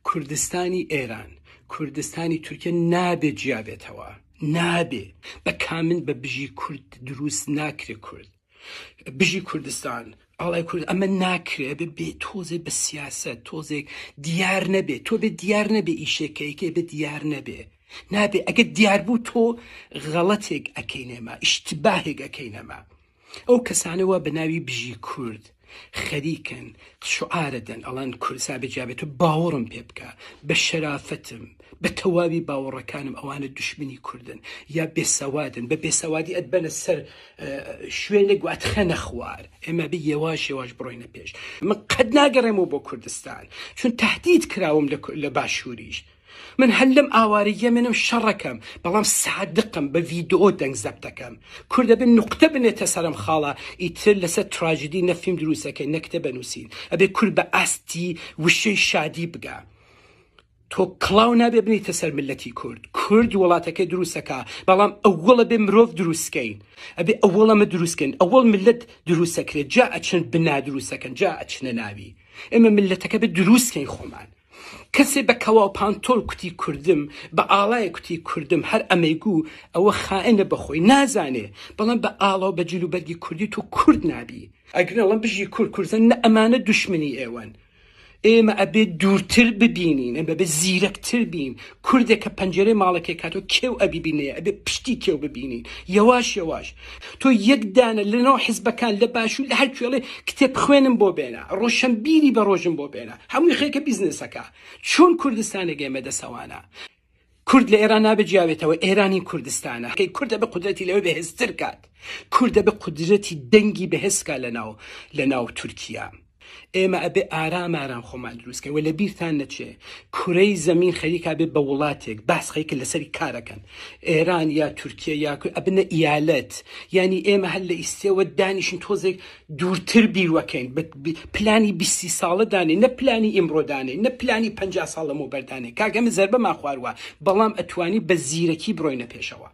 کوردستانی ئێران کوردستانی تورکیا نابێ جیابێتەوە، نابێ بە کامن بە بژی کورد دروست ناکرێ. کورد بژی کوردستان ئاڵای کورد ئەمە ناکرێ بێ تۆزێ بە سیاست تۆزێک دیار نەبێ، تۆ بێ دیار نەبێ ئیشێکەیەکێ بێ دیار نەبێ، نابێ. ئەگە دیار بوو تۆ غەڵەتێک ئەکەینەمە، ئیشتباهێک ئەکەینەمە. ئەو کەسانەوە بە ناوی بژی کورد خەریکن، شعارە دەن ئەڵان کوردستان بەجیابێت و باوەڕم پێ بکە بە شەرافتم بە تەواوی باوەڕەکانم ئەوانە دوشمنی کوردن یا بێسەوادن، بە بێسەوادی ئەتبەنە سەر شوێنێک واتخەنە خوار. ئێمە بە یێواش یێواش بڕۆینە پێش. من قەت ناگەڕێمەوە بۆ کوردستان چون تهدید کراوم لە باشووریش. من هەر لەم ئاوارەیە منم شەڕەکەم، بەڵام سادقم بە ڤیدیۆ دەنگ زەبتەکەم. کوردە بن نوقتە بنێتە سەرم خاڵە ئیتر لەسەر تراژدی نەفیلم دروستەکەی نەکتە بنووسین. ئەبێ کورد بە ئاستی وشەی شادی بگە. تۆ کڵاو نابێ بنیتە سەر ملەتی کورد. کورد وڵاتەکەی دروستەکە، بەڵام ئەوڵە بێ مرۆڤ دروستکەین. ئەبێ ئەوڵەمە دروستکەین، ئەوڵ ملت دروستەکرێت، جا ئەچن بنا دروستەکەن، جا ئەچنە ناوی. ئێمە ملەتەکە بێ دروستکەین خۆمان. کەسێ بە کەواو پانتۆل کوتی کوردم، بە ئاڵایە کوتی کوردم، هەر ئەمەیگوو ئەوە خائنە بەخۆی نازانێ، بەڵام بە ئاڵا و بە جلوبەرگی کوردی تۆ کورد نابی. ئەگرنەڵم بژی کورد کوردن نە ئەمانە دوشمنی ئێوەن. ئێمە ئەبێ دوورتر ببینین، ئەمە بە زیرەکتر بین. کوردێک کە پەنجەرەی ماڵەکەی کاتۆ کێو ئەبیبینەیە، ئەبێ پشتی کێو ببینین یەواش یەواش. تۆ یەک دانە لەناو حیزبەکان لە باشوور لە هەر کوێڵێ کتێب خوێنم بۆ بێنە، ڕۆشنبیری بە ڕۆژم بۆ بێنە، هەمووی خێکە بیزنسەکە. چۆن کوردستانێک ئێمە دەسەوانە؟ کورد لە ئێران نابێ جیاوێتەوە، ئێرانی کوردستانە. کوردە بە قودرەتی لەوێ بەهێزتر کات، کوردە بە قودرەتی دەنگی بەهێزکە لەناو تورکیا. ئێمە ئەبێ ئارام ئارام خۆمان دروستکەین. و لە بیرتان نەچێ کوڕەی زەمین خەریکا بێ بە وڵاتێک باسخەیکە لەسەری کارەکەن، ئێران یا تورکیا یا ئەبنە ئیالەت. یعنی ئێمە هەر لە ئیسێوە دانیشین تۆزێک دوورتر بیرۆکەین، پلانی 20 ساڵە دانێ، نە پلانی ئیمڕۆ دانێ، نە پلانی 50 ساڵ لەمەوبەر دانێ. کاگەمە زەربەمان خواروە، بەڵام ئەتوانی بە زیرەکی بڕۆینە پێشەوە.